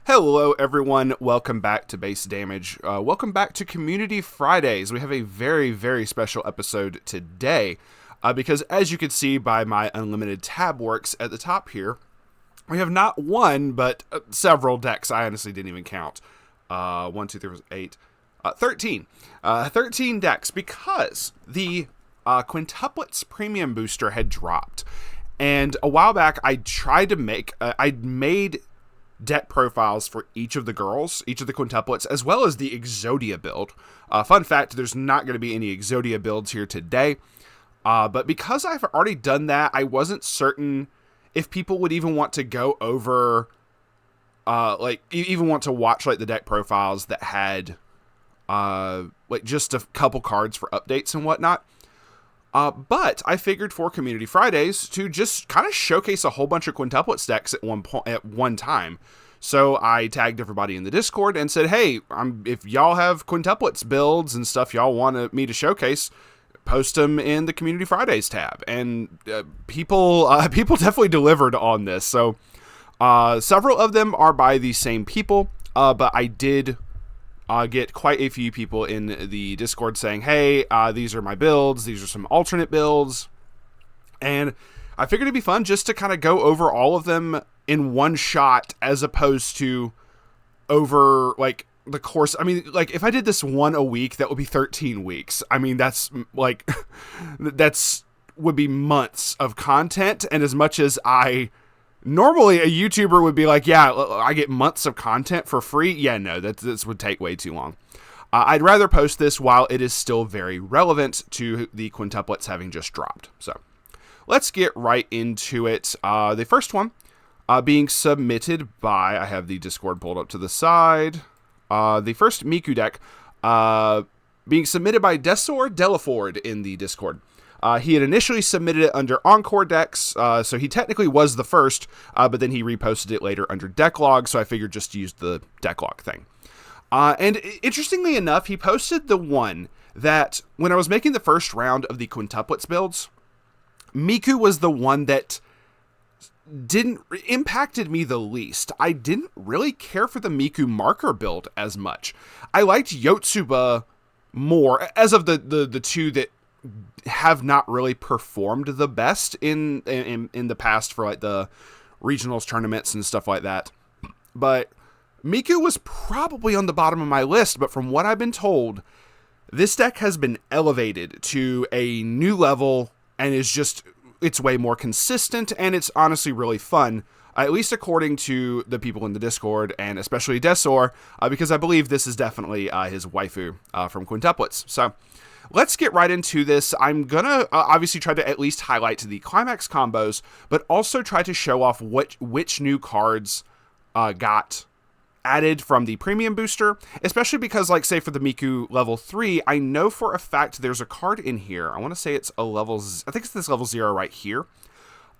Hello, everyone. Welcome back to Base Damage. Welcome back to Community Fridays. We have a very, very special episode today because, as you can see by my unlimited tab works at the top here, we have not one, but several decks. I honestly didn't even count. 1, 2, 3, 4, 8, 13. 13 decks because the Quintuplets Premium Booster had dropped. And a while back, I tried to I made deck profiles for each of the girls, each of the quintuplets, as well as the Exodia build. Fun fact, there's not going to be any Exodia builds here today. But because I've already done that, I wasn't certain if people would even want to go over, even want to watch like the deck profiles that had just a couple cards for updates and whatnot. But I figured for Community Fridays to just kind of showcase a whole bunch of quintuplets decks at one time. So I tagged everybody in the Discord and said, hey, if y'all have quintuplets builds and stuff y'all want me to showcase, post them in the Community Fridays tab. And people definitely delivered on this. So several of them are by the same people, but I did get quite a few people in the Discord saying, hey, these are my builds. These are some alternate builds. And I figured it'd be fun just to kind of go over all of them in one shot as opposed to over like the course. I mean, like if I did this one a week, that would be 13 weeks. I mean, that's like, would be months of content. And as much as normally, a YouTuber would be like, yeah, I get months of content for free. Yeah, no, this would take way too long. I'd rather post this while it is still very relevant to the quintuplets having just dropped. So let's get right into it. The first one being submitted by, I have the Discord pulled up to the side. The first Miku deck being submitted by Desor Delaford in the Discord. He had initially submitted it under Encore decks, so he technically was the first, but then he reposted it later under Decklog, so I figured just to use the Decklog thing. And interestingly enough, he posted the one that, when I was making the first round of the quintuplets builds, Miku was the one that impacted me the least. I didn't really care for the Miku marker build as much. I liked Yotsuba more, as of the two that have not really performed the best in the past for like the regionals tournaments and stuff like that. But Miku was probably on the bottom of my list, but from what I've been told, this deck has been elevated to a new level and it's way more consistent, and it's honestly really fun, at least according to the people in the Discord, and especially Desor, because I believe this is definitely his waifu from quintuplets. So let's get right into this. I'm going to obviously try to at least highlight the climax combos, but also try to show off which new cards got added from the premium booster, especially because, like, say for the Miku level 3, I know for a fact there's a card in here. I want to say it's I think it's this level 0 right here.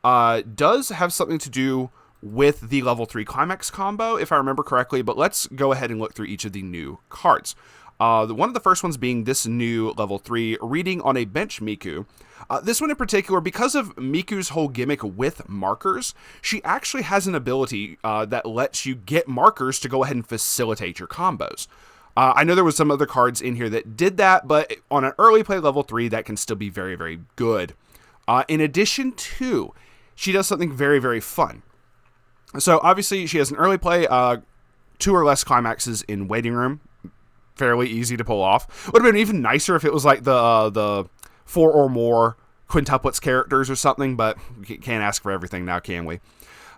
Does have something to do with the level 3 climax combo, if I remember correctly, but let's go ahead and look through each of the new cards. One of the first ones being this new level 3 reading on a bench Miku. This one in particular, because of Miku's whole gimmick with markers, she actually has an ability that lets you get markers to go ahead and facilitate your combos. I know there was some other cards in here that did that, but on an early play level 3, that can still be very, very good. In addition to, she does something very, very fun. So obviously she has an early play, 2 or less climaxes in waiting room. Fairly easy to pull off. Would have been even nicer if it was like the 4 or more quintuplets characters or something, but we can't ask for everything now, can we?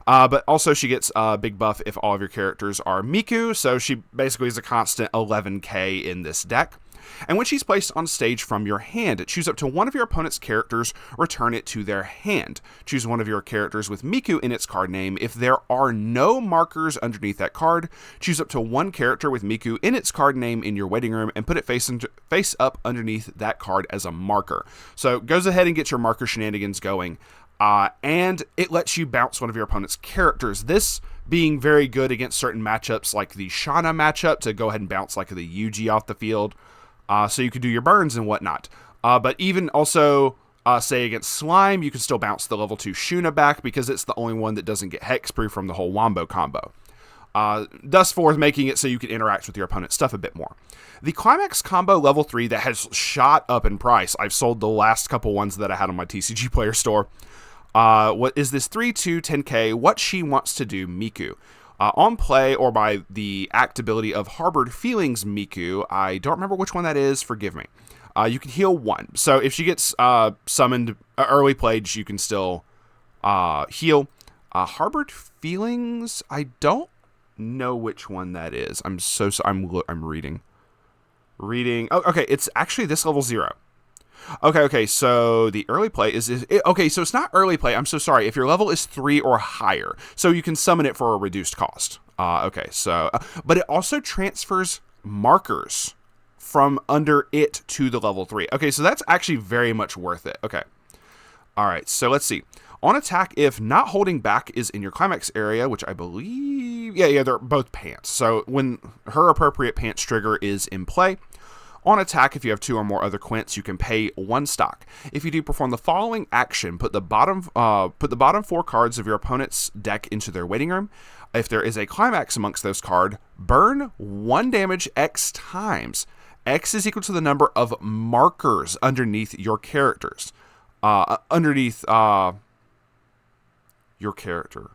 But also she gets a big buff if all of your characters are Miku, so she basically is a constant 11k in this deck. And when she's placed on stage from your hand, choose up to one of your opponent's characters, return it to their hand. Choose one of your characters with Miku in its card name. If there are no markers underneath that card, choose up to one character with Miku in its card name in your waiting room and put it face up underneath that card as a marker. So it goes ahead and gets your marker shenanigans going. And it lets you bounce one of your opponent's characters. This being very good against certain matchups like the Shana matchup to go ahead and bounce like the Yuji off the field. So you could do your burns and whatnot. But even also, say against Slime, you can still bounce the level 2 Shuna back because it's the only one that doesn't get hexproof from the whole Wombo combo. thus forth making it so you can interact with your opponent's stuff a bit more. The Climax combo level 3 that has shot up in price. I've sold the last couple ones that I had on my TCG Player store. What is this 3/2 10k? What She Wants to Do Miku. On play or by the act ability of Harbored Feelings Miku, I don't remember which one that is, forgive me. You can heal 1. So if she gets summoned early played, you can still heal. Harbored Feelings, I don't know which one that is. I'm reading. Oh, okay, it's actually this level 0. Okay, so the early play okay, so it's not early play. I'm so sorry. If your level is 3 or higher, so you can summon it for a reduced cost. Okay, so, but it also transfers markers from under it to the level 3. Okay, so that's actually very much worth it. Okay. All right, so let's see. On attack, if Not Holding Back is in your climax area, which I believe, yeah, they're both pants. So when her appropriate pants trigger is in play, on attack, if you have 2 or more other quints, you can pay 1 stock. If you do perform the following action, put the bottom 4 cards of your opponent's deck into their waiting room. If there is a climax amongst those cards, burn 1 damage X times. X is equal to the number of markers underneath your characters. Your character.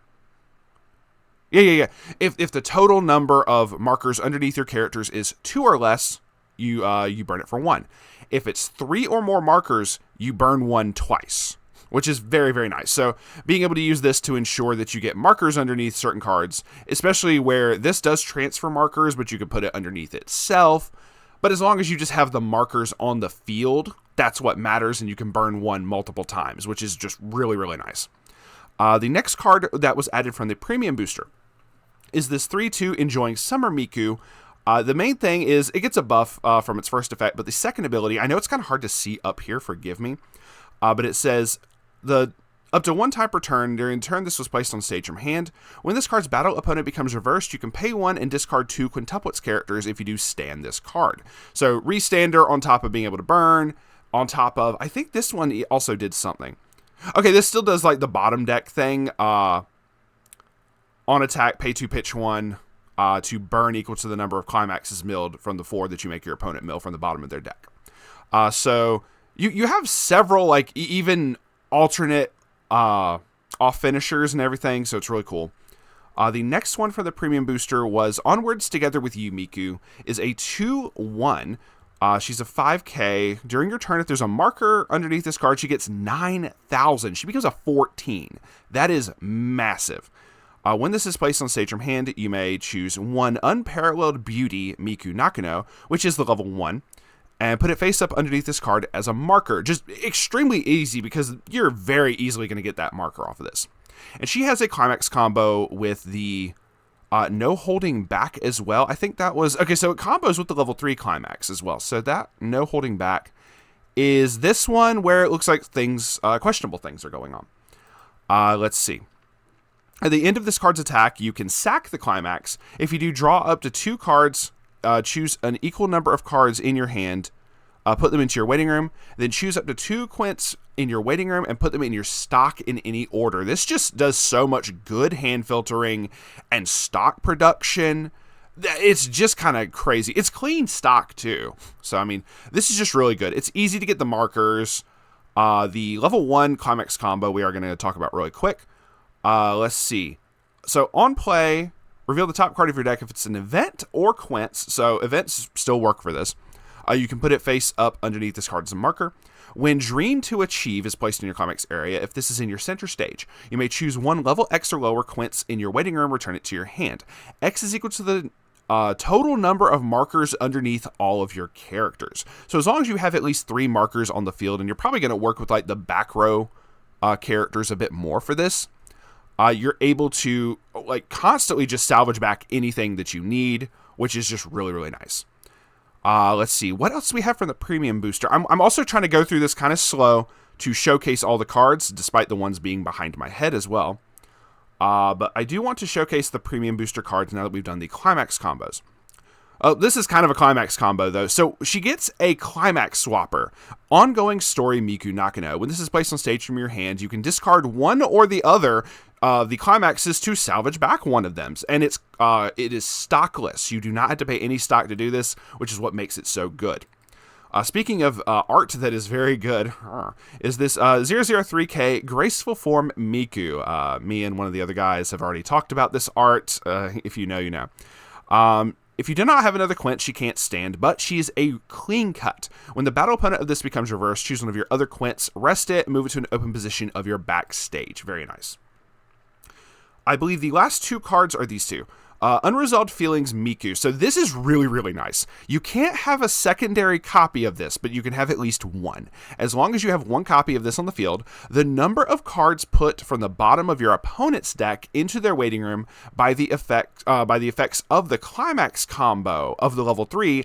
Yeah. If the total number of markers underneath your characters is 2 or less, you burn it for 1. If it's 3 or more markers, you burn 1 twice, which is very, very nice. So being able to use this to ensure that you get markers underneath certain cards, especially where this does transfer markers, but you can put it underneath itself. But as long as you just have the markers on the field, that's what matters, and you can burn 1 multiple times, which is just really, really nice. The next card that was added from the premium booster is this 3/2 Enjoying Summer Miku. The main thing is it gets a buff from its first effect, but the second ability, I know it's kind of hard to see up here, forgive me, but it says up to 1 time per turn. During turn, this was placed on stage from hand. When this card's battle opponent becomes reversed, you can pay 1 and discard 2 Quintuplets characters if you do stand this card. So restander on top of being able to burn, on top of, I think this one also did something. Okay, this still does like the bottom deck thing. On attack, pay 2, pitch 1 to burn equal to the number of climaxes milled from the 4 that you make your opponent mill from the bottom of their deck. So you have several like even alternate off finishers and everything, so it's really cool. The next one for the premium booster was Onwards Together with You Miku, is a 2/1. She's a 5k. During your turn, if there's a marker underneath this card, she gets 9,000. She becomes a 14. That is massive. When this is placed on stage from hand, you may choose 1 Unparalleled Beauty Miku Nakano, which is the level 1, and put it face up underneath this card as a marker. Just extremely easy because you're very easily going to get that marker off of this. And she has a climax combo with the No Holding Back as well. I think that was... Okay, so it combos with the level 3 climax as well. So that No Holding Back is this one where it looks like things, questionable things are going on. Let's see. At the end of this card's attack, you can sack the climax. If you do, draw up to 2 cards, choose an equal number of cards in your hand, put them into your waiting room, then choose up to 2 quints in your waiting room and put them in your stock in any order. This just does so much good hand filtering and stock production. It's just kind of crazy. It's clean stock too. So, I mean, this is just really good. It's easy to get the markers. The level 1 climax combo we are going to talk about really quick. Let's see. So on play, reveal the top card of your deck if it's an event or quints. So events still work for this. You can put it face up underneath this card as a marker. When Dream to Achieve is placed in your climax area, if this is in your center stage, you may choose 1 level X or lower quints in your waiting room, return it to your hand. X is equal to the total number of markers underneath all of your characters. So as long as you have at least 3 markers on the field, and you're probably going to work with like the back row characters a bit more for this, you're able to like constantly just salvage back anything that you need, which is just really, really nice. Let's see. What else do we have from the premium booster? I'm also trying to go through this kind of slow to showcase all the cards, despite the ones being behind my head as well. But I do want to showcase the premium booster cards now that we've done the climax combos. This is kind of a climax combo, though. So she gets a climax swapper. Ongoing Story Miku Nakano. When this is placed on stage from your hand, you can discard 1 or the other the climax is to salvage back one of them, and it is stockless. You do not have to pay any stock to do this, which is what makes it so good. Speaking of art that is very good, is this 003K Graceful Form Miku. Me and one of the other guys have already talked about this art. If you know, you know. If you do not have another Quint, she can't stand, but she is a clean cut. When the battle opponent of this becomes reversed, choose one of your other Quints, rest it, and move it to an open position of your backstage. Very nice. I believe the last two cards are these two. Unresolved Feelings Miku. So this is really, really nice. You can't have a secondary copy of this, but you can have at least one. As long as you have one copy of this on the field, the number of cards put from the bottom of your opponent's deck into their waiting room by the effects of the climax combo of the level 3,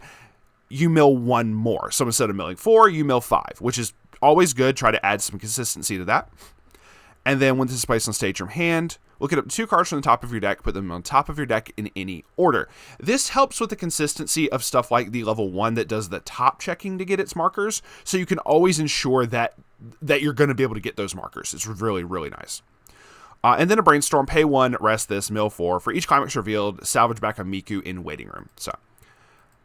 you mill one more. So instead of milling 4, you mill 5, which is always good. Try to add some consistency to that. And then when this is placed on stage from hand, look at up 2 cards from the top of your deck, put them on top of your deck in any order. This helps with the consistency of stuff like the level 1 that does the top checking to get its markers, so you can always ensure that you're going to be able to get those markers. It's really, really nice. And then a Brainstorm, pay 1, rest this, mill 4. For each climax revealed, salvage back a Miku in waiting room.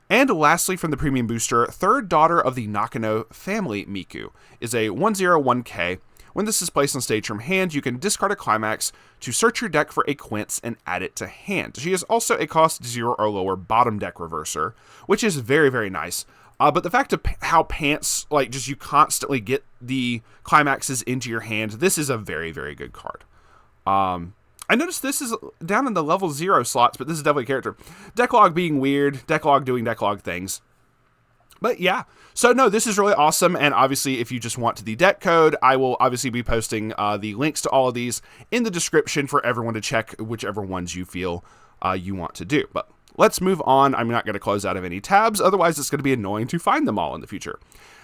And lastly, from the premium booster, third daughter of the Nakano family Miku is a 101K. When this is placed on stage from hand, you can discard a climax to search your deck for a Quints and add it to hand. She is also a cost 0 or lower bottom deck reverser, which is very, very nice. But the fact of how Pants, like, just you constantly get the climaxes into your hand, this is a very, very good card. I noticed this is down in the level 0 slots, but this is definitely a character. Decklog being weird, Decklog doing Decklog things. But yeah, so no, this is really awesome, and obviously if you just want the deck code, I will obviously be posting the links to all of these in the description for everyone to check whichever ones you feel you want to do. But let's move on. I'm not going to close out of any tabs, otherwise it's going to be annoying to find them all in the future.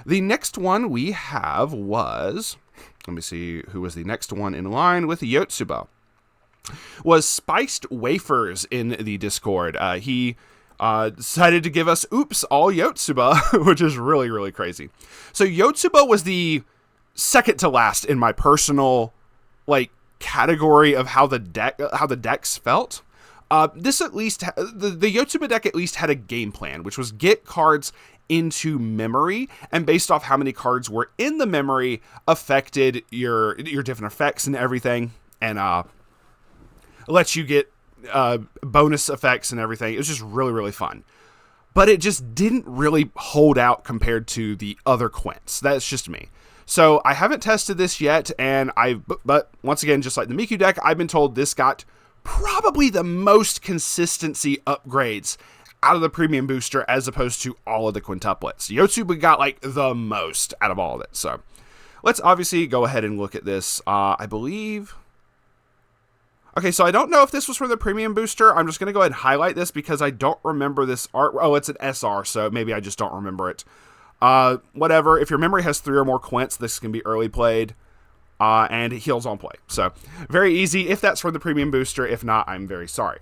The next one we have was, let me see who was the next one in line with Yotsuba, was Spiced Wafers in the Discord. He decided to give us Oops All Yotsuba, which is really, really crazy. So Yotsuba was the second to last in my personal category of how the decks felt. This at least the Yotsuba deck at least had a game plan, which was get cards into memory, and based off how many cards were in the memory affected your different effects and everything, and lets you get bonus effects and everything. It was just really, really fun. But it just didn't really hold out compared to the other Quints. That's just me. So I haven't tested this yet, and but once again, just like the Miku deck, I've been told this got probably the most consistency upgrades out of the premium booster as opposed to all of the quintuplets. Yotsuba got the most out of all of it. So let's obviously go ahead and look at this. I believe... Okay, so I don't know if this was from the premium booster. I'm just going to go ahead and highlight this because I don't remember this art. Oh, it's an SR, so maybe I just don't remember it. Whatever. If your memory has 3 or more Quints, this can be early played. And it heals on play. So, very easy if that's from the premium booster. If not, I'm very sorry.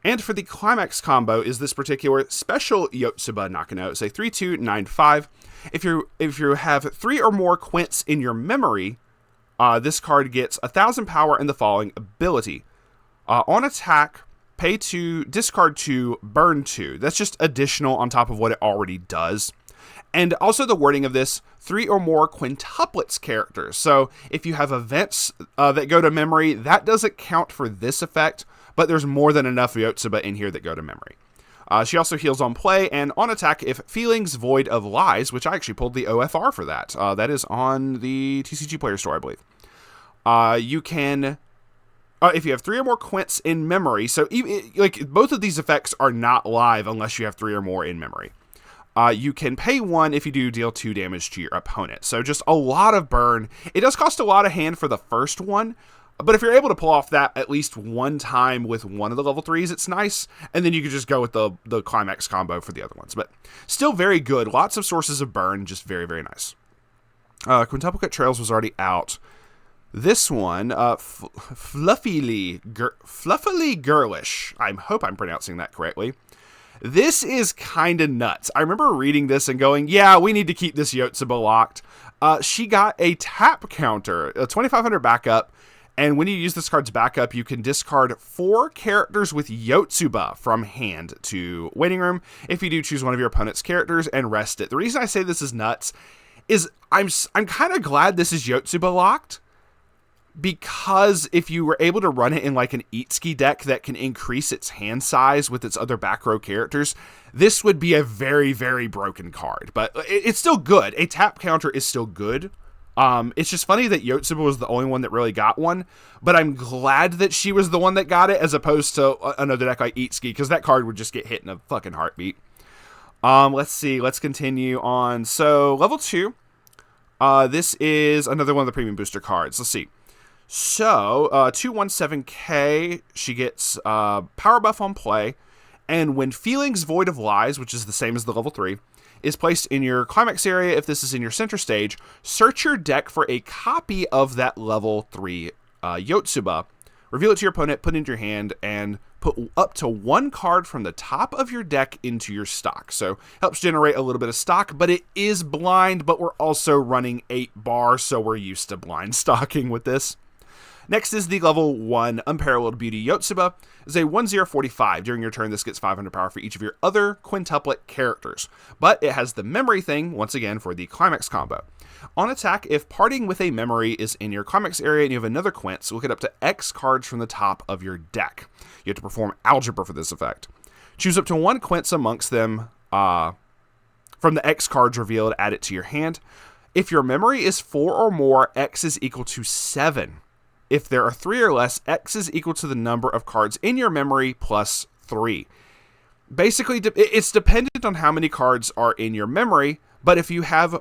And for the climax combo is this particular special Yotsuba Nakano. It's a 3/2/9/5. If you have 3 or more Quints in your memory, this card gets 1,000 power and the following ability. On attack, pay 2, discard 2, burn 2. That's just additional on top of what it already does. And also the wording of this, 3 or more quintuplets characters. So if you have events that go to memory, that doesn't count for this effect, but there's more than enough Yotsuba in here that go to memory. She also heals on play and on attack if Feelings Void of Lies, which I actually pulled the OFR for that. That is on the TCG Player Store, I believe. You can... if you have 3 or more Quints in memory, so even, both of these effects are not live unless you have 3 or more in memory. You can pay 1 if you do deal 2 damage to your opponent. So just a lot of burn. It does cost a lot of hand for the first one, but if you're able to pull off that at least one time with one of the level 3s, it's nice. And then you can just go with the climax combo for the other ones. But still very good. Lots of sources of burn. Just very, very nice. Quintuplet Trails was already out. This one, fluffily girlish. I hope I'm pronouncing that correctly. This is kind of nuts. I remember reading this and going, yeah, we need to keep this Yotsuba locked. She got a tap counter, a 2,500 backup, And when you use this card's backup, you can discard 4 characters with Yotsuba from hand to waiting room. If you do, choose one of your opponent's characters and rest it. The reason I say this is nuts is I'm kind of glad this is Yotsuba locked, because if you were able to run it in like an Itsuki deck that can increase its hand size with its other back row characters, this would be a very, very broken card. But it's still good. A tap counter is still good. It's just funny that Yotsuba was the only one that really got one, but I'm glad that she was the one that got it as opposed to another deck like Itsuki, because that card would just get hit in a fucking heartbeat. Let's see. Let's continue on. So, level 2. This is another one of the premium booster cards. Let's see. So, 217K, she gets power buff on play, and when Feelings Void of Lies, which is the same as the level 3, is placed in your climax area, if this is in your center stage, search your deck for a copy of that level 3 Yotsuba. Reveal it to your opponent, put it into your hand, and put up to 1 card from the top of your deck into your stock. So, helps generate a little bit of stock, but it is blind, but we're also running 8 bar, so we're used to blind stocking with this. Next is the level 1 Unparalleled Beauty Yotsuba. It's a 1/0/45. During your turn, this gets 500 power for each of your other quintuplet characters. But it has the memory thing, once again, for the climax combo. On attack, if parting with a memory is in your climax area and you have another quint, look it up to X cards from the top of your deck. You have to perform algebra for this effect. Choose up to 1 quints amongst them from the X cards revealed, add it to your hand. If your memory is 4 or more, X is equal to 7. If there are 3 or less, X is equal to the number of cards in your memory plus 3. Basically, it's dependent on how many cards are in your memory, but if you have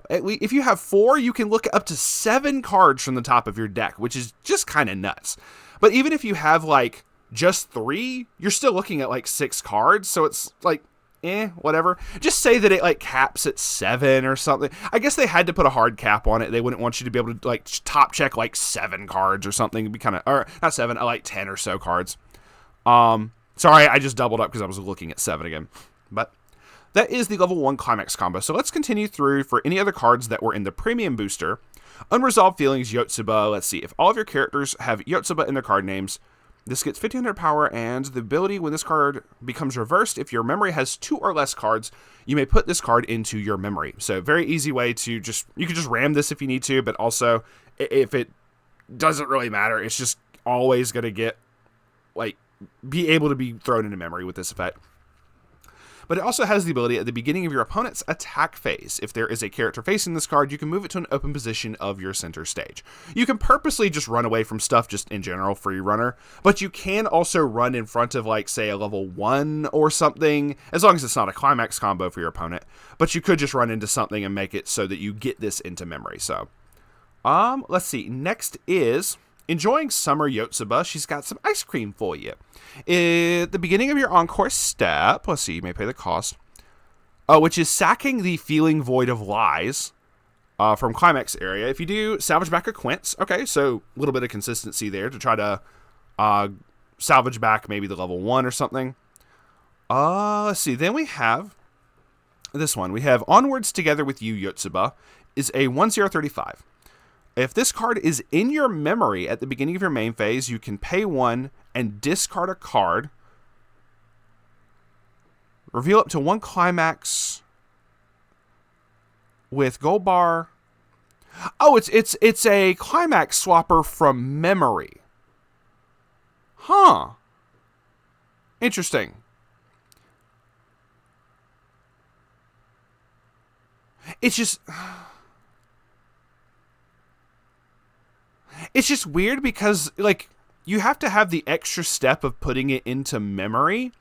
4, you can look up to 7 cards from the top of your deck, which is just kind of nuts. But even if you have like just 3, you're still looking at like 6 cards, so it's like whatever. Just say that it like caps at 7 or something. I guess they had to put a hard cap on it. They wouldn't want you to be able to like top check like 7 cards or something. It'd be kind of, or not 7, I like 10 or so cards. Sorry, I just doubled up because I was looking at 7 again. But that is the level 1 climax combo. So let's continue through for any other cards that were in the premium booster. Unresolved Feelings Yotsuba. Let's see. If all of your characters have Yotsuba in their card names, this gets 1500 power, and the ability when this card becomes reversed, if your memory has 2 or less cards, you may put this card into your memory. So very easy way to you can just ram this if you need to, but also if it doesn't really matter, it's just always going to get, like, be able to be thrown into memory with this effect. But it also has the ability at the beginning of your opponent's attack phase. If there is a character facing this card, you can move it to an open position of your center stage. You can purposely just run away from stuff just in general, free runner, but you can also run in front of, like, say, a level 1 or something, as long as it's not a climax combo for your opponent. But you could just run into something and make it so that you get this into memory. So, let's see. Next is Enjoying Summer Yotsuba. She's got some ice cream for you. At the beginning of your encore step, let's see, you may pay the cost, which is sacking the Feeling Void of Lies from Climax area. If you do, salvage back a quints. Okay, so a little bit of consistency there to try to salvage back maybe the level 1 or something. Let's see, then we have this one. We have Onwards Together with You Yotsuba is a 1/0/35. If this card is in your memory at the beginning of your main phase, you can pay 1 and discard a card. Reveal up to 1 climax with gold bar. Oh, it's a climax swapper from memory. Huh. Interesting. It's just weird because, like, you have to have the extra step of putting it into memory,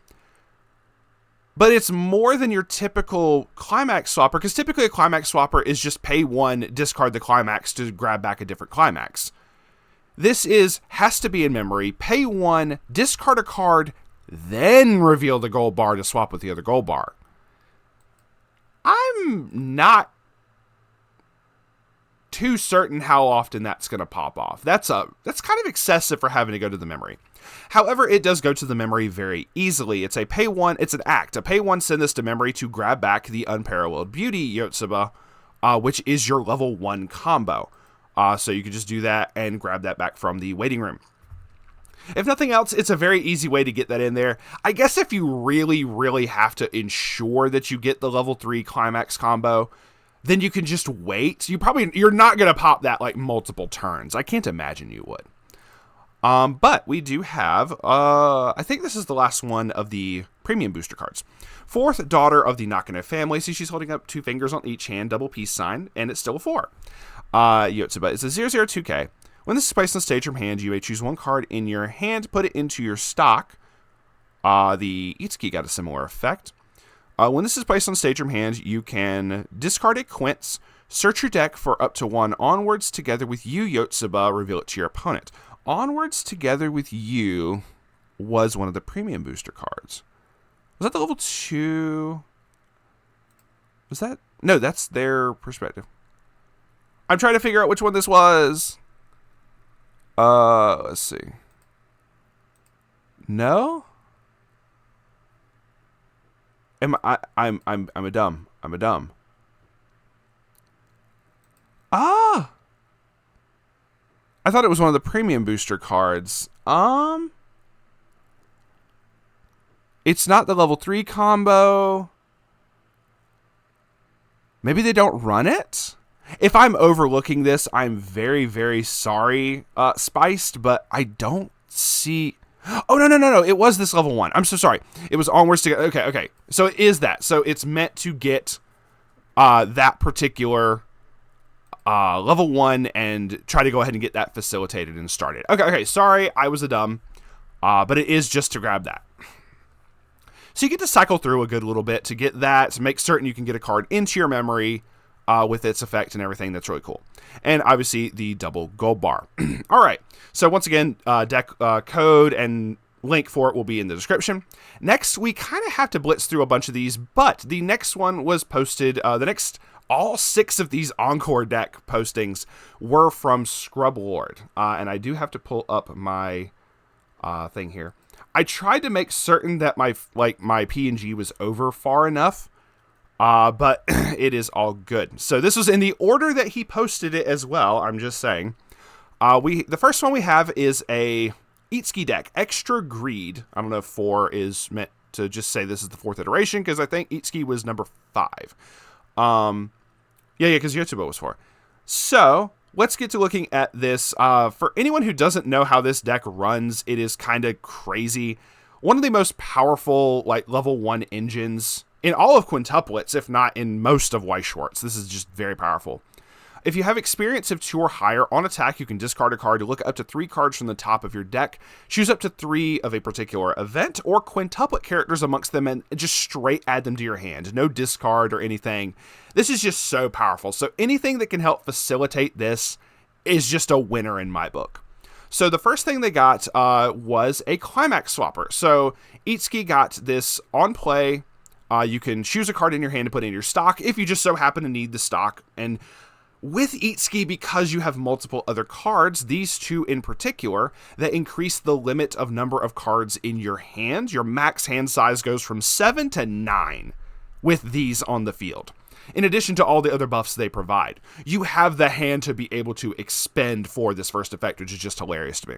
but it's more than your typical climax swapper, because typically a climax swapper is just pay 1, discard the climax to grab back a different climax. This has to be in memory, pay 1, discard a card, then reveal the gold bar to swap with the other gold bar. I'm not too certain how often that's going to pop off. That's kind of excessive for having to go to the memory. However, it does go to the memory very easily. It's a pay 1, it's an act. A pay 1, send this to memory to grab back the Unparalleled Beauty Yotsuba, which is your level 1 combo. So you can just do that and grab that back from the waiting room. If nothing else, it's a very easy way to get that in there. I guess if you really, really have to ensure that you get the level 3 climax combo, then you can just wait. You're not going to pop that like multiple turns. I can't imagine you would. But we do have, I think this is the last one of the premium booster cards. Fourth daughter of the Nakano family. See, she's holding up 2 fingers on each hand, double peace sign, and it's still a 4. Yotsuba is a 002K. When this is placed on stage from hand, you may choose 1 card in your hand, put it into your stock. The Itsuki got a similar effect. When this is placed on stage from hand, you can discard a Quints, search your deck for up to 1 Onwards Together with You, Yotsuba, reveal it to your opponent. Onwards Together with You was one of the premium booster cards. Was that the level 2? Was that? No, that's their perspective. I'm trying to figure out which one this was. Let's see. No? I'm a dumb. Ah! I thought it was one of the premium booster cards. It's not the level 3 combo. Maybe they don't run it? If I'm overlooking this, I'm very, very sorry, Spiced, but I don't see... Oh, no. It was this level 1. I'm so sorry. It was Onwards Together. Okay. So it is that. So it's meant to get that particular level 1 and try to go ahead and get that facilitated and started. Okay. Sorry, I was a dumb. But it is just to grab that. So you get to cycle through a good little bit to get that, to make certain you can get a card into your memory with its effect and everything. That's really cool. And obviously the double gold bar. All right. So once again, deck code and link for it will be in the description. Next, we kind of have to blitz through a bunch of these, but the next one was posted. All 6 of these Encore deck postings were from Scrub Lord. And I do have to pull up my thing here. I tried to make certain that my PNG was over far enough. But it is all good. So this was in the order that he posted it as well. I'm just saying. The first one we have is a Itsuki deck, Extra Greed. I don't know if 4 is meant to just say this is the 4th iteration, because I think Itsuki was number 5. Because Yotsuba was 4. So let's get to looking at this. For anyone who doesn't know how this deck runs, it is kind of crazy. One of the most powerful level 1 engines in all of Quintuplets, if not in most of Weiss Schwarz. This is just very powerful. If you have experience of 2 or higher on attack, you can discard a card to look up to 3 cards from the top of your deck, choose up to 3 of a particular event or quintuplet characters amongst them, and just straight add them to your hand. No discard or anything. This is just so powerful. So anything that can help facilitate this is just a winner in my book. So the first thing they got was a Climax Swapper. So Itsuki got this on play. You can choose a card in your hand to put in your stock if you just so happen to need the stock. And with Itsuki, because you have multiple other cards, these 2 in particular, that increase the limit of number of cards in your hand. Your max hand size goes from 7 to 9 with these on the field. In addition to all the other buffs they provide, you have the hand to be able to expend for this first effect, which is just hilarious to me.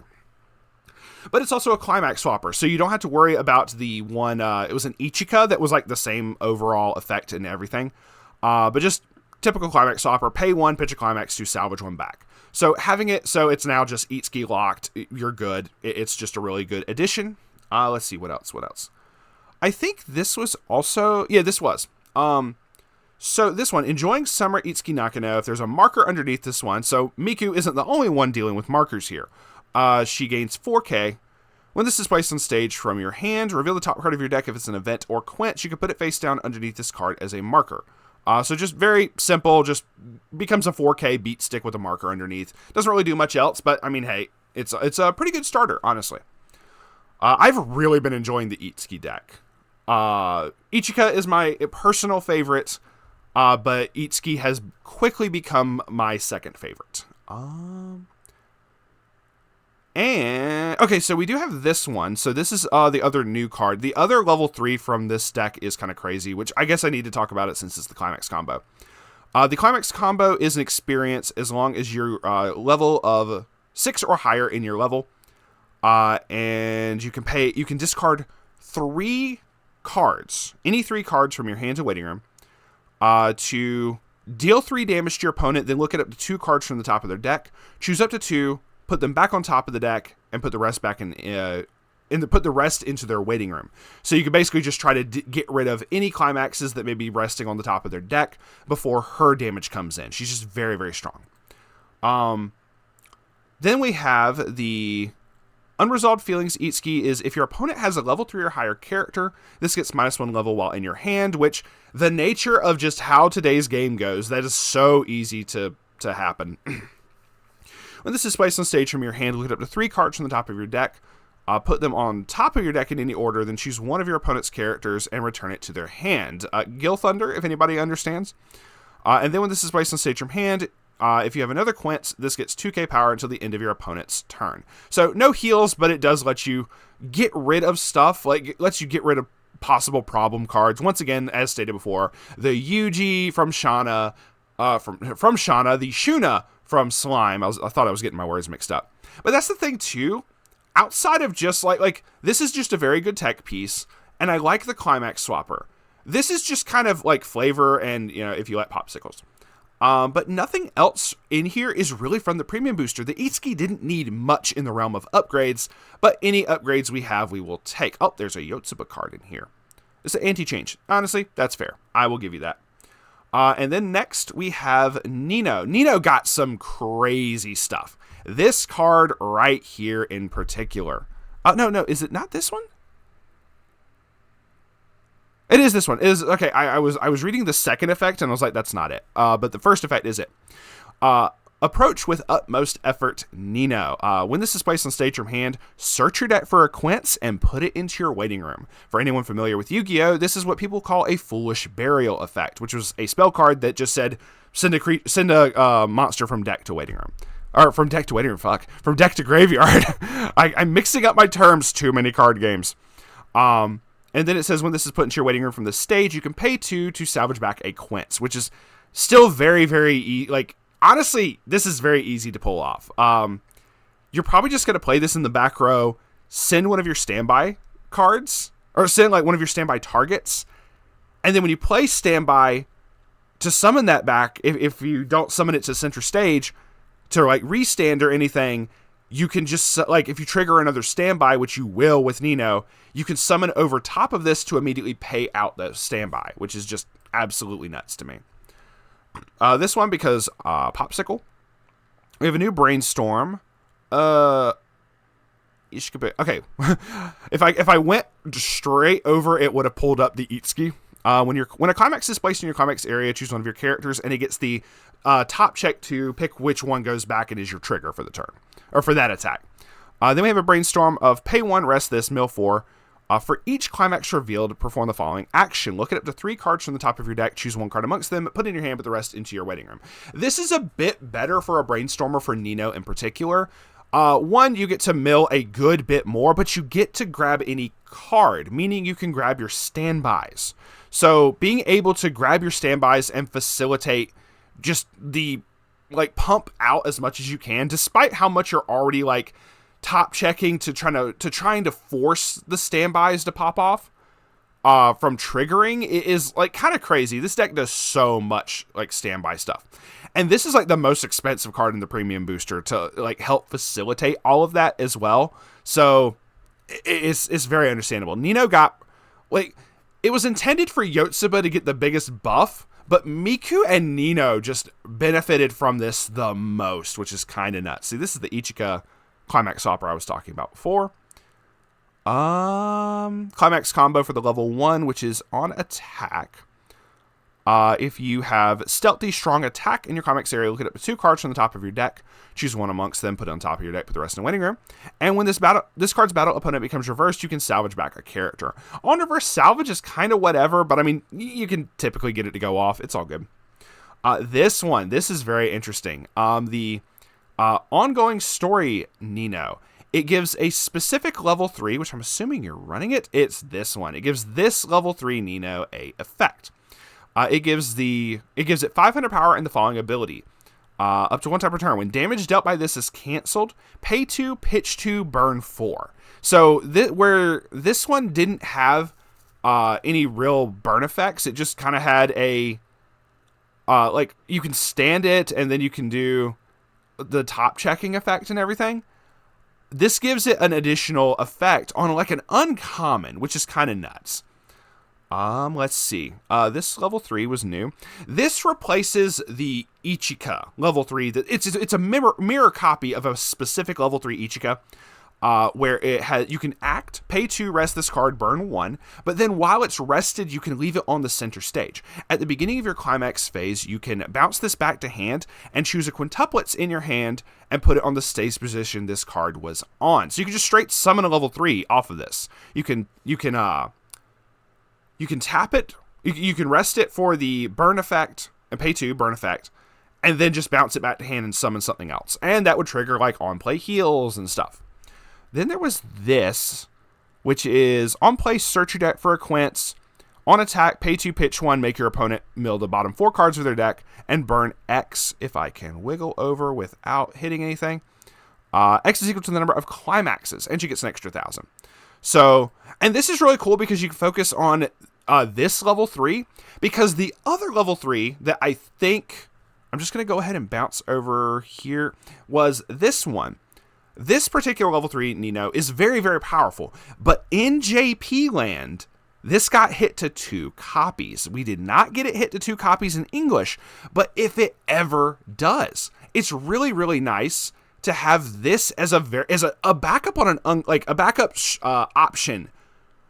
But it's also a Climax Swapper, so you don't have to worry about the one, it was an Ichika that was like the same overall effect and everything. But just typical Climax Swapper, pay 1, pitch a Climax to salvage 1 back. So having it, so it's now just Itsuki locked, you're good. It's just a really good addition. Let's see, what else? I think this was also, this was. So this one, enjoying Summer Itsuki Nakano, if there's a marker underneath this one, so Miku isn't the only one dealing with markers here. She gains 4k. When this is placed on stage from your hand, reveal the top card of your deck if it's an event or quench. You can put it face down underneath this card as a marker. So just very simple, just becomes a 4k beat stick with a marker underneath. Doesn't really do much else, but I mean, hey, it's a pretty good starter, honestly. I've really been enjoying the Itsuki deck. Ichika is my personal favorite, but Itsuki has quickly become my second favorite. And okay, so we do have this one. So this is the other new card. The other level 3 from this deck is kind of crazy, which I guess I need to talk about it since it's the Climax combo. The climax combo is an experience as long as you're level of 6 or higher in your level. And you can discard 3 cards, any 3 cards from your hand to waiting room, to deal 3 damage to your opponent, then look at up to 2 cards from the top of their deck, choose up to 2, put them back on top of the deck, and put the rest back put the rest into their waiting room. So you can basically just try to get rid of any climaxes that may be resting on the top of their deck before her damage comes in. She's just very, very strong. Then we have the Unresolved Feelings Itsuki is if your opponent has a level 3 or higher character, this gets -1 level while in your hand, which the nature of just how today's game goes, that is so easy to happen. When this is placed on stage from your hand, look up to 3 cards from the top of your deck, put them on top of your deck in any order, then choose one of your opponent's characters and return it to their hand. Gil Thunder, if anybody understands. And then when this is placed on stage from hand, if you have another Quints, this gets 2k power until the end of your opponent's turn. So no heals, but it does let you get rid of stuff, like it lets you get rid of possible problem cards. Once again, as stated before, the Yuji from Shauna, from Shauna, the Shuna from Slime. I thought I was getting my words mixed up. But that's the thing too. Outside of just like this is just a very good tech piece, and I like the Climax Swapper. This is just kind of like flavor and, if you like popsicles. But nothing else in here is really from the premium booster. The Itsuki didn't need much in the realm of upgrades, but any upgrades we have, we will take. Oh, there's a Yotsuba card in here. It's an anti-change. Honestly, that's fair. I will give you that. And then next we have Nino. Nino got some crazy stuff. This card right here in particular. No, is it not this one? It is this one. It is okay. I was reading the second effect and I was like, that's not it. But the first effect is it. Approach with utmost effort, Nino. When this is placed on stage from hand, search your deck for a Quints and put it into your waiting room. For anyone familiar with Yu-Gi-Oh, this is what people call a Foolish Burial effect, which was a spell card that just said send a monster from deck to waiting room. Or from deck to waiting room, from deck to graveyard. I'm mixing up my terms. Too many card games. And then it says when this is put into your waiting room from the stage, you can pay 2 to salvage back a Quints, which is still very, very honestly, this is very easy to pull off. You're probably just going to play this in the back row, send one of your standby cards, or send one of your standby targets, and then when you play standby, to summon that back, if you don't summon it to center stage, to restand or anything, you can just, if you trigger another standby, which you will with Nino, you can summon over top of this to immediately pay out the standby, which is just absolutely nuts to me. This one, because Popsicle. We have a new Brainstorm. Okay. if I went straight over, it would have pulled up the Itsuki. When a climax is placed in your climax area, choose one of your characters, and it gets the top check to pick which one goes back and is your trigger for the turn, or for that attack. Then we have a Brainstorm of pay 1, rest this, mill 4. For each climax revealed, perform the following action. Look at up to 3 cards from the top of your deck, choose 1 card amongst them, put it in your hand, put the rest into your waiting room. This is a bit better for a Brainstormer for Nino in particular. One, you get to mill a good bit more, but you get to grab any card, meaning you can grab your standbys. So being able to grab your standbys and facilitate just the pump out as much as you can, despite how much you're already top checking to trying to force the standbys to pop off from triggering, it is kind of crazy. This deck does so much standby stuff, and this is the most expensive card in the premium booster to help facilitate all of that as well. So it's very understandable. Nino got it was intended for Yotsuba to get the biggest buff, but Miku and Nino just benefited from this the most, which is kind of nuts. See, this is the Ichika Climax Swapper I was talking about before. Climax combo for the level 1, which is on attack. If you have Stealthy Strong Attack in your Climax area, look at up to 2 cards from the top of your deck. Choose one amongst them, put it on top of your deck, put the rest in the waiting room. And when this card's battle opponent becomes reversed, you can salvage back a character. On reverse salvage is kind of whatever, but I mean, you can typically get it to go off. It's all good. This is very interesting. The ongoing story Nino. It gives a specific level 3, which I'm assuming you're running it. It's this one. It gives this level 3 Nino a effect. It gives it 500 power and the following ability. Up to one time per turn. When damage dealt by this is canceled, pay 2, pitch 2, burn 4. So where this one didn't have any real burn effects, it just kind of had a like you can stand it and then you can do the top checking effect and everything. This gives it an additional effect on like an uncommon, which is kind of nuts. Let's see. This level 3 was new. This replaces the Ichika level 3. It's a mirror copy of a specific level 3 Ichika, where you can act, pay 2, rest this card, burn 1, but then while it's rested, you can leave it on the center stage. At the beginning of your climax phase, you can bounce this back to hand and choose a Quintuplets in your hand and put it on the stage position this card was on. So you can just straight summon a level 3 off of this. You can tap it, you can rest it for the burn effect, and pay 2, burn effect, and then just bounce it back to hand and summon something else. And that would trigger like on-play heals and stuff. Then there was this, which is on-play, search your deck for a Quints, on attack, pay 2, pitch 1, make your opponent mill the bottom 4 cards of their deck, and burn X, if I can wiggle over without hitting anything. X is equal to the number of climaxes, and she gets an extra 1,000. So, and this is really cool because you can focus on this level 3, because the other level 3 that I think, I'm just going to go ahead and bounce over here, was this one. This particular level 3 Nino is very, very powerful, but in JP land, this got hit to 2 copies. We did not get it hit to 2 copies in English, but if it ever does, it's really, really nice to have this as a backup on a backup option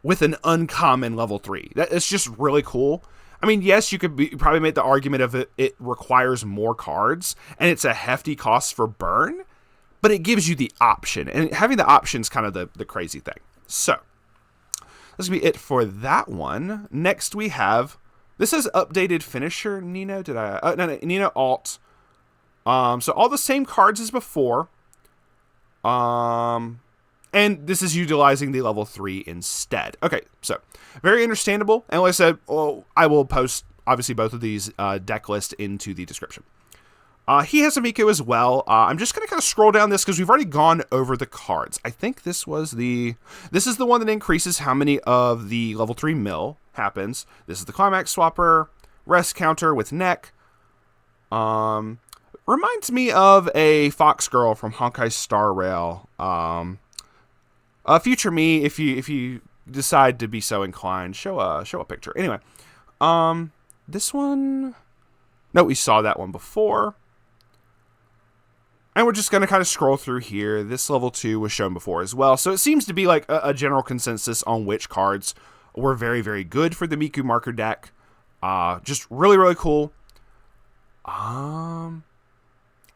with an uncommon level 3. It's just really cool. I mean, yes, you could probably make the argument of it requires more cards and it's a hefty cost for burn, but it gives you the option, and having the option is kind of the crazy thing. So that's gonna be it for that one. Next we have, this is updated finisher Nino. No, Nino alt. So all the same cards as before. And this is utilizing the level 3 instead. Okay, so very understandable. And like I said, I will post obviously both of these deck lists into the description. He has a Miku as well. I'm just going to kind of scroll down this because we've already gone over the cards. I think this is the one that increases how many of the level 3 mill happens. This is the Climax Swapper, rest counter with neck. Reminds me of a Fox Girl from Honkai Star Rail. Future me, if you decide to be so inclined, show a picture. Anyway, this one, no, we saw that one before. And we're just going to kind of scroll through here. This level 2 was shown before as well. So it seems to be like a general consensus on which cards were very, very good for the Miku marker deck. Just really, really cool. And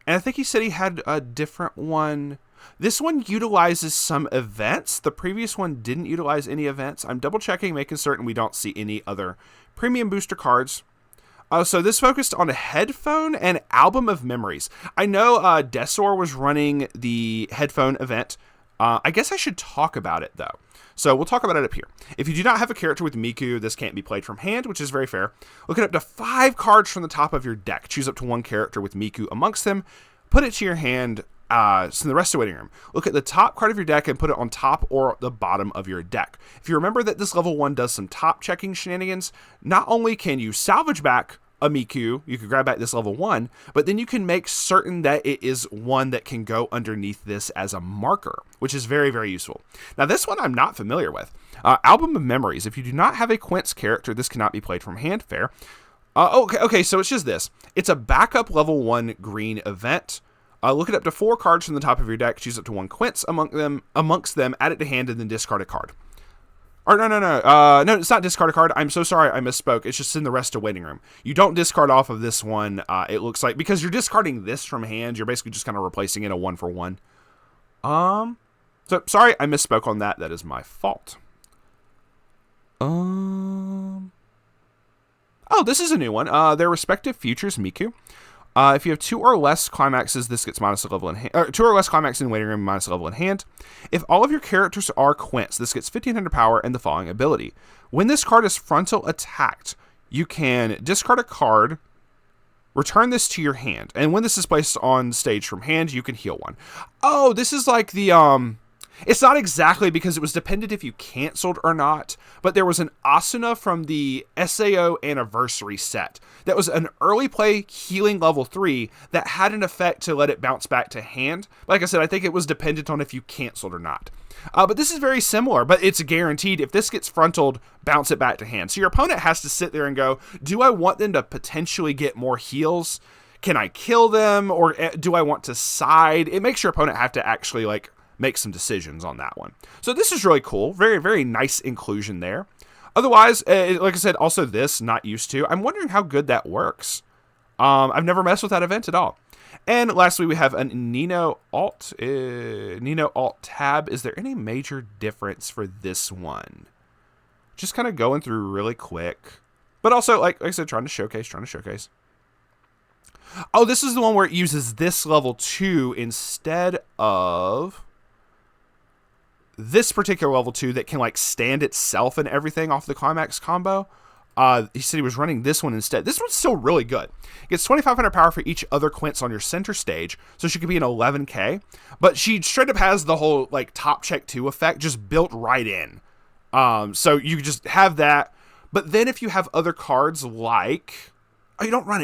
I think he said he had a different one. This one utilizes some events. The previous one didn't utilize any events. I'm double checking, making certain we don't see any other premium booster cards. So this focused on a headphone and album of memories. I know Desor was running the headphone event. I guess I should talk about it though. So we'll talk about it up here. If you do not have a character with Miku, this can't be played from hand, which is very fair. Look at up to 5 cards from the top of your deck. Choose up to 1 character with Miku amongst them. Put it to your hand. So the rest of the waiting room. Look at the top card of your deck and put it on top or the bottom of your deck. If you remember that this level 1 does some top checking shenanigans, not only can you salvage back a Miku, you can grab back this level 1, but then you can make certain that it is one that can go underneath this as a marker, which is very, very useful. Now this one I'm not familiar with. Album of Memories. If you do not have a Quints character, this cannot be played from hand. Fair. Okay, so it's just this. It's a backup level 1 green event. Look at up to 4 cards from the top of your deck, choose up to 1 Quints amongst them, add it to hand, and then discard a card. Or no, it's not discard a card. I'm so sorry, I misspoke. It's just in the rest of waiting room. You don't discard off of this one, it looks like, because you're discarding this from hand, you're basically just kind of replacing it a 1-for-1. So, sorry, I misspoke on that. That is my fault. Oh, this is a new one. Their respective futures, Miku. If you have 2 or less climaxes, this gets minus a level in hand. 2 or less climaxes in waiting room, minus a level in hand. If all of your characters are Quints, this gets 1500 power and the following ability. When this card is frontal attacked, you can discard a card, return this to your hand, and when this is placed on stage from hand, you can heal one. Oh, this is like the, it's not exactly because it was dependent if you canceled or not, but there was an Asuna from the SAO Anniversary set that was an early play healing level 3 that had an effect to let it bounce back to hand. Like I said, I think it was dependent on if you canceled or not. But this is very similar, but it's guaranteed. If this gets frontaled, bounce it back to hand. So your opponent has to sit there and go, do I want them to potentially get more heals? Can I kill them? Or do I want to side? It makes your opponent have to actually like make some decisions on that one. So this is really cool. Very, very nice inclusion there. Otherwise, like I said, also this, not used to. I'm wondering how good that works. I've never messed with that event at all. And lastly, we have a Nino Alt tab. Is there any major difference for this one? Just kind of going through really quick. But also, like I said, trying to showcase. Oh, this is the one where it uses this level 2 instead of this particular level 2 that can like stand itself and everything off the climax combo. He said he was running this one instead. This one's still really good. It gets 2,500 power for each other Quints on your center stage, so she could be an 11k. But she straight up has the whole like top check 2 effect just built right in. So you just have that. But then if you have other cards like, oh, you don't run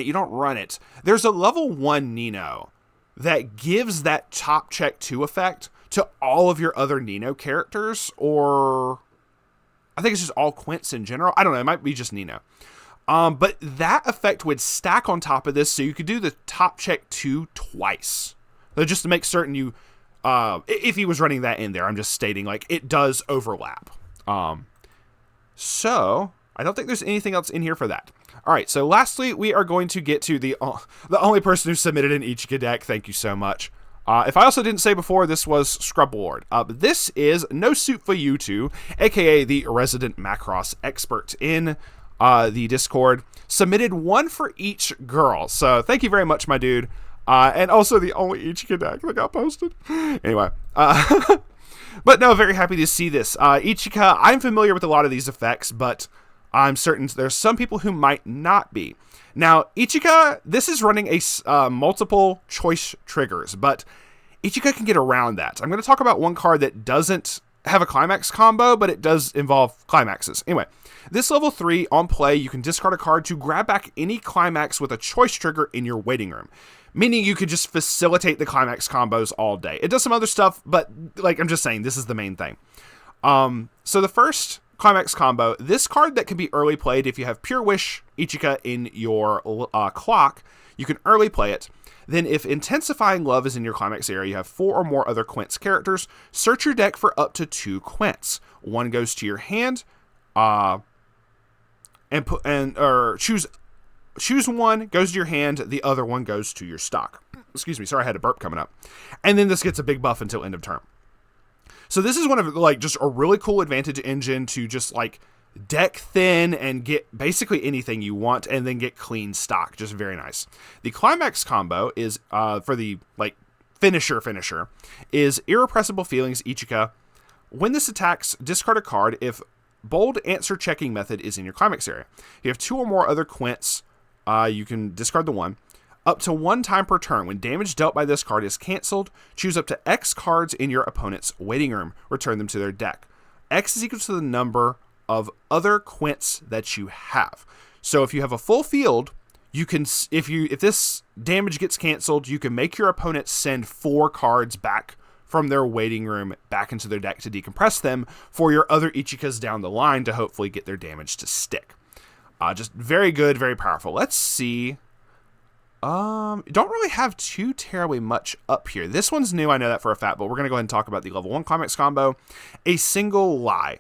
it. There's a level 1 Nino that gives that top check 2 effect to all of your other Nino characters, or I think it's just all Quints in general. I don't know. It might be just Nino. But that effect would stack on top of this, so you could do the top check 2 twice. So just to make certain you, if he was running that in there, I'm just stating like it does overlap. So I don't think there's anything else in here for that. All right. So lastly, we are going to get to the only person who submitted an Ichika deck. Thank you so much. If I also didn't say before, this was Scrub Lord. But this is No Suit for You Two, aka the resident Macross expert in the Discord. Submitted one for each girl. So thank you very much, my dude. And also the only Ichika deck that got posted. Anyway. But no, very happy to see this. Ichika, I'm familiar with a lot of these effects, but I'm certain there's some people who might not be. Now, Ichika, this is running a multiple choice triggers, but Ichika can get around that. I'm going to talk about one card that doesn't have a climax combo, but it does involve climaxes. Anyway, this level 3 on play, you can discard a card to grab back any climax with a choice trigger in your waiting room, meaning you could just facilitate the climax combos all day. It does some other stuff, but like I'm just saying, this is the main thing. So the first climax combo, this card that can be early played if you have Pure Wish Ichika in your clock, you can early play it. Then if Intensifying Love is in your climax area, you have 4 or more other Quints characters, search your deck for up to 2 Quints. One goes to your hand, choose one, goes to your hand, the other one goes to your stock. Excuse me, sorry, I had a burp coming up. And then this gets a big buff until end of turn. So this is one of like just a really cool advantage engine to just like deck thin and get basically anything you want and then get clean stock. Just very nice. The climax combo is for the like finisher is Irrepressible Feelings Ichika. When this attacks, discard a card if bold answer checking method is in your climax area. If you have 2 or more other Quints, you can discard the one. Up to 1 time per turn, when damage dealt by this card is canceled, choose up to X cards in your opponent's waiting room. Return them to their deck. X is equal to the number of other Quints that you have. So if you have a full field, you can, if this damage gets canceled, you can make your opponent send 4 cards back from their waiting room back into their deck to decompress them for your other Ichikas down the line to hopefully get their damage to stick. Just very good, very powerful. Let's see. Don't really have too terribly much up here. This one's new, I know that for a fact, but we're going to go ahead and talk about the level 1 climax combo. A Single Lie.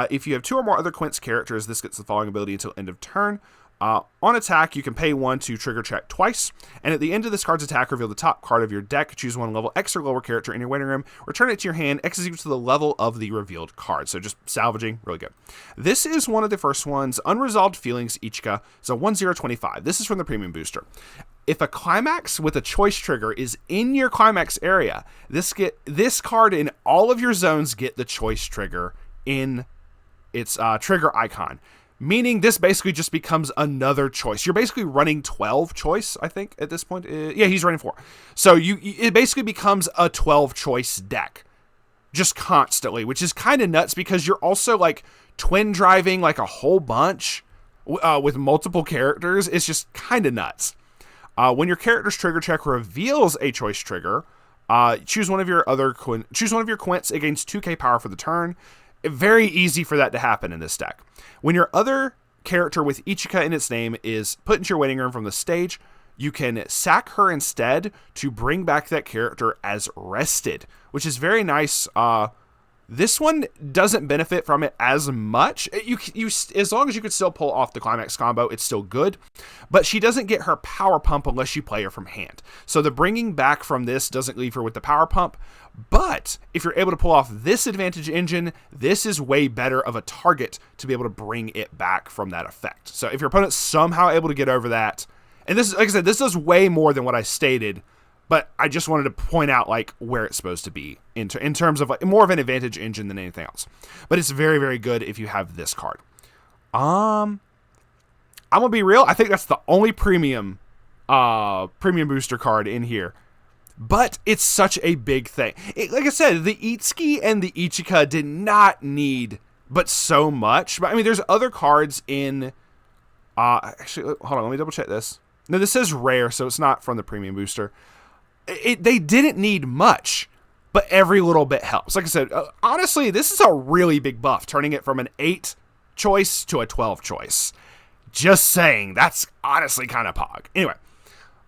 If you have 2 or more other Quints characters, this gets the following ability until end of turn. On attack, you can pay 1 to trigger check twice, and at the end of this card's attack, reveal the top card of your deck, choose 1 level X or lower character in your waiting room, return it to your hand, X is equal to the level of the revealed card. So just salvaging, really good. This is one of the first ones, Unresolved Feelings Ichika. It's a 1025. This is from the premium booster. If a climax with a choice trigger is in your climax area, this card in all of your zones get the choice trigger in its trigger icon. meaning this basically just becomes another choice. You're basically running 12 choice, I think, at this point. Yeah, he's running 4. So it basically becomes a 12 choice deck just constantly, which is kind of nuts because you're also like twin driving like a whole bunch with multiple characters. It's just kind of nuts. When your character's trigger check reveals a choice trigger, choose one of your quints against 2k power for the turn. Very easy for that to happen in this deck. When your other character with Ichika in its name is put into your waiting room from the stage, you can sack her instead to bring back that character as rested, which is very nice. This one doesn't benefit from it as much. You as long as you could still pull off the climax combo, it's still good. But she doesn't get her power pump unless you play her from hand. So the bringing back from this doesn't leave her with the power pump. But if you're able to pull off this advantage engine, this is way better of a target to be able to bring it back from that effect. So if your opponent's somehow able to get over that, and this is, like I said, this does way more than what I stated, but I just wanted to point out like where it's supposed to be in terms of like, more of an advantage engine than anything else. But it's very, very good if you have this card. I'm gonna be real. I think that's the only premium booster card in here. But it's such a big thing. Like I said, the Itsuki and the Ichika did not need but so much. But I mean, there's other cards in. Actually, hold on. Let me double check this. No, this says rare, so it's not from the premium booster. They didn't need much, but every little bit helps. Like I said, honestly, this is a really big buff, turning it from an 8 choice to a 12 choice. Just saying, that's honestly kind of pog. Anyway,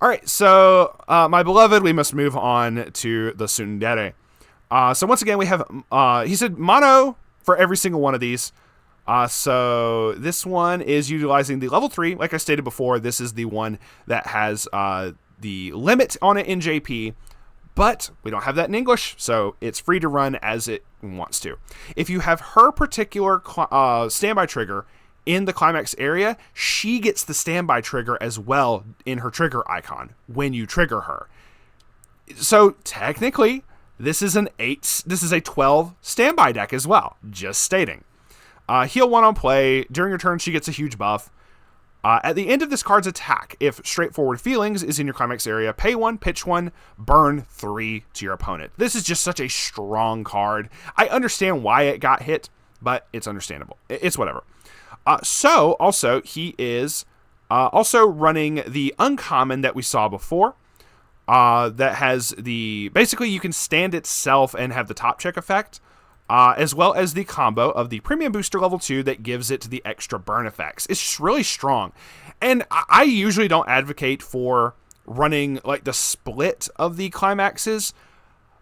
all right, so my beloved, we must move on to the tsundere. So once again, we have, he said mono for every single one of these. So this one is utilizing the level 3. Like I stated before, this is the one that has the limit on it in JP, but we don't have that in English, so it's free to run as it wants to. If you have her particular standby trigger in the climax area, she gets the standby trigger as well in her trigger icon when you trigger her. So technically, this is a 12 standby deck as well, just stating. Heal 1 on play. During your turn, she gets a huge buff. At the end of this card's attack, if Straightforward Feelings is in your climax area, pay 1, pitch 1, burn 3 to your opponent. This is just such a strong card. I understand why it got hit, but it's understandable. It's whatever. So, also, he is also running the uncommon that we saw before. That has basically you can stand itself and have the top check effect. As well as the combo of the premium booster level 2 that gives it the extra burn effects. It's just really strong. And I usually don't advocate for running like the split of the climaxes.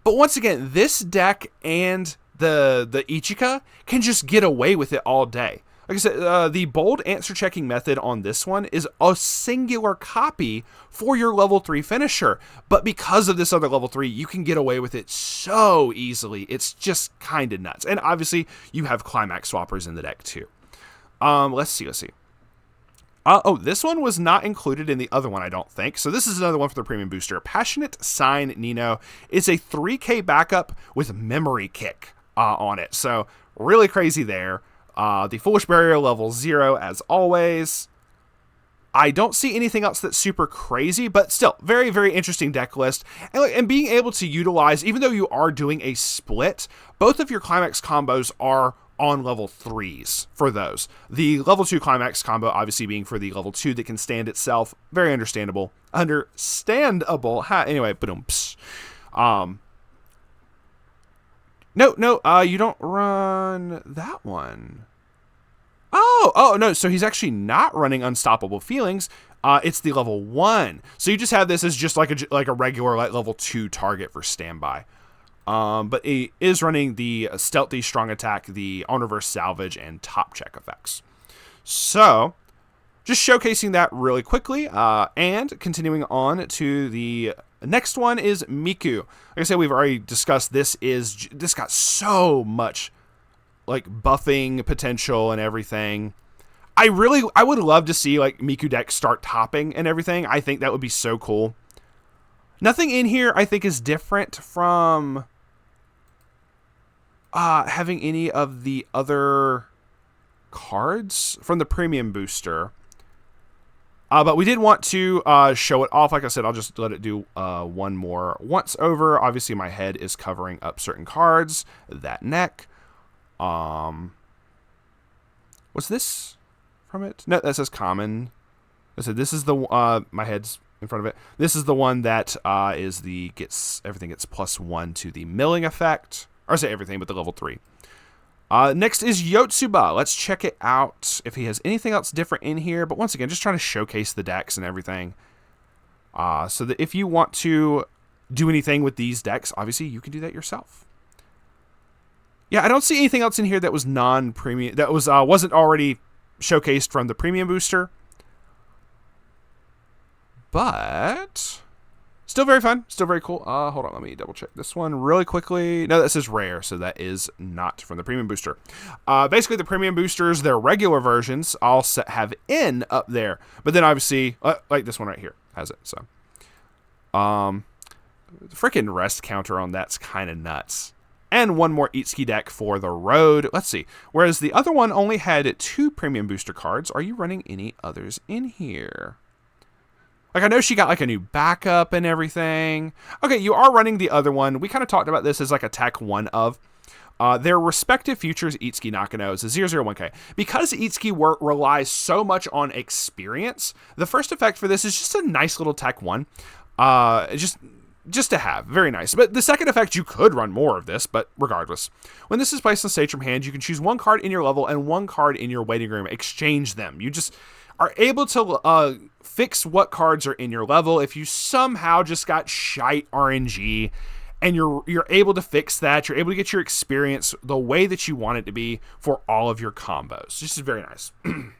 But once again, this deck and the Ichika can just get away with it all day. Like I said, the bold answer checking method on this one is a singular copy for your level 3 finisher. But because of this other level 3, you can get away with it so easily. It's just kind of nuts. And obviously, you have climax swappers in the deck too. Let's see. This one was not included in the other one, I don't think. So this is another one for the premium booster. Passionate Sign Nino is a 3k backup with memory kick on it. So really crazy there. The Foolish Barrier level 0 as always. I don't see anything else that's super crazy, but still very, very interesting deck list. And being able to utilize, even though you are doing a split, both of your climax combos are on level 3s for those. The level 2 climax combo obviously being for the level 2 that can stand itself. Very understandable. Anyway, boom. No, you don't run that one. Oh, no, so he's actually not running Unstoppable Feelings. It's the level 1. So you just have this as just like a regular like level 2 target for standby. But he is running the Stealthy Strong Attack, the On Reverse Salvage, and Top Check effects. So, just showcasing that really quickly, and continuing on to the next one is Miku. Like I said, we've already discussed this got so much like buffing potential and everything. I would love to see like Miku decks start topping and everything. I think that would be so cool. Nothing in here I think is different from having any of the other cards from the premium booster. But we did want to show it off. Like I said, I'll just let it do one more once over. Obviously, my head is covering up certain cards. That neck. Was this from it? No, that says common. I said this is the my head's in front of it. This is the one that is the everything gets +1 to the milling effect. Or I say everything, but the level 3. Next is Yotsuba. Let's check it out if he has anything else different in here. But once again, just trying to showcase the decks and everything. So that if you want to do anything with these decks, obviously you can do that yourself. Yeah, I don't see anything else in here that was non-premium, that was wasn't already showcased from the premium booster. But still very fun, still very cool. Hold on, let me double check this one really quickly. No, that says rare, so that is not from the premium booster. Basically, the premium boosters, their regular versions, all have N up there, but then obviously, like this one right here, has it. So, freaking rest counter on that's kind of nuts. And one more Itsuki deck for the road. Let's see. Whereas the other one only had 2 premium booster cards. Are you running any others in here? Like, I know she got, like, a new backup and everything. Okay, you are running the other one. We kind of talked about this as, like, a tech one of. Their respective futures, Itsuki Nakano, is a 001K. Because Itsuki relies so much on experience, the first effect for this is just a nice little tech one. Just to have. Very nice. But the second effect, you could run more of this, but regardless. When this is placed on stage from hand, you can choose 1 card in your level and 1 card in your waiting room. Exchange them. You just are able to fix what cards are in your level. If you somehow just got shite RNG and you're able to fix that, you're able to get your experience the way that you want it to be for all of your combos. This is very nice. And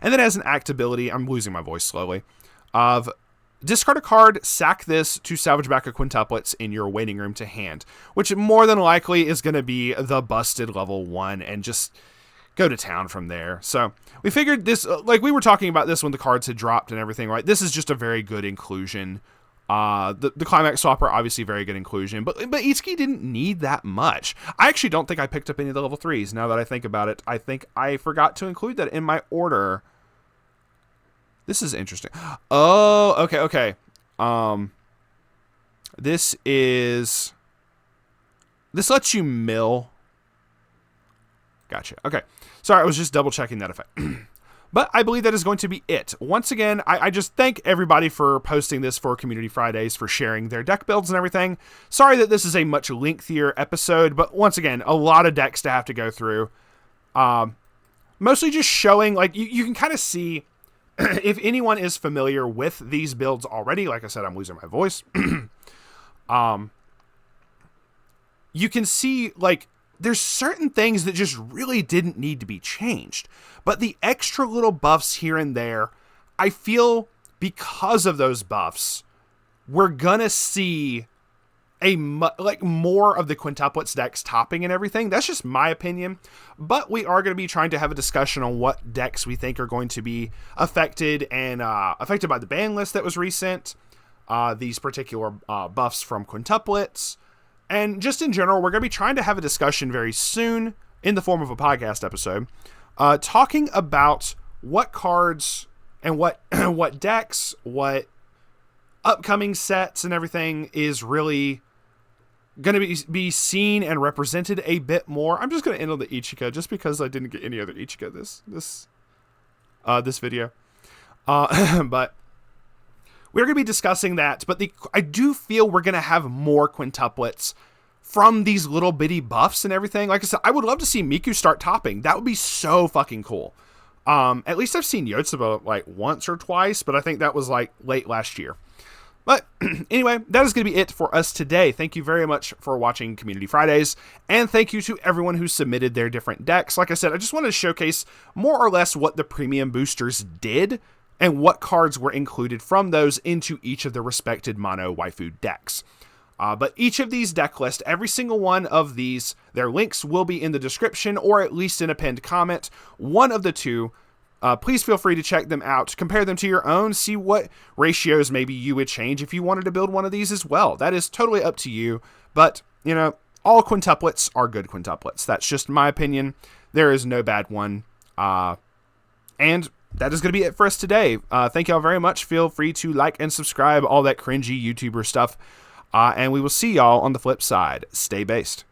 then as an act ability, I'm losing my voice slowly, of discard a card, sack this to salvage back a quintuplets in your waiting room to hand, which more than likely is going to be the busted level 1 and just go to town from there. So we figured this, like we were talking about this when the cards had dropped and everything, right? This is just a very good inclusion. The Climax Swapper, obviously very good inclusion, but Itsuki didn't need that much. I actually don't think I picked up any of the level 3s. Now that I think about it, I think I forgot to include that in my order. This is interesting. Oh, okay. This lets you mill. Gotcha. Okay. Sorry, I was just double checking that effect. But I believe that is going to be it. Once again, I just thank everybody for posting this for Community Fridays, for sharing their deck builds and everything. Sorry that this is a much lengthier episode, but once again, a lot of decks to have to go through. Mostly just showing, like, you can kind of see if anyone is familiar with these builds already. Like I said, I'm losing my voice. You can see, like, there's certain things that just really didn't need to be changed. But the extra little buffs here and there, I feel because of those buffs, we're gonna see more of the quintuplets decks topping and everything. That's just my opinion. But we are going to be trying to have a discussion on what decks we think are going to be affected and affected by the ban list that was recent. These particular buffs from quintuplets. And just in general, we're going to be trying to have a discussion very soon in the form of a podcast episode, talking about what cards and what what decks, what upcoming sets and everything is really going to be seen and represented a bit more. I'm just going to end on the Ichika just because I didn't get any other Ichika this video. But we're going to be discussing that, but I do feel we're going to have more quintuplets from these little bitty buffs and everything. Like I said, I would love to see Miku start topping. That would be so fucking cool. At least I've seen Yotsuba like once or twice, but I think that was like late last year. But anyway, that is going to be it for us today. Thank you very much for watching Community Fridays, and thank you to everyone who submitted their different decks. Like I said, I just wanted to showcase more or less what the premium boosters did and what cards were included from those into each of the respected mono waifu decks. But each of these deck lists, every single one of these, their links will be in the description or at least in a pinned comment. One of the two. Please feel free to check them out, compare them to your own, see what ratios maybe you would change if you wanted to build one of these as well. That is totally up to you. But, you know, all quintuplets are good quintuplets. That's just my opinion. There is no bad one. And that is going to be it for us today. Thank y'all very much. Feel free to like and subscribe, all that cringy YouTuber stuff. And we will see y'all on the flip side. Stay based.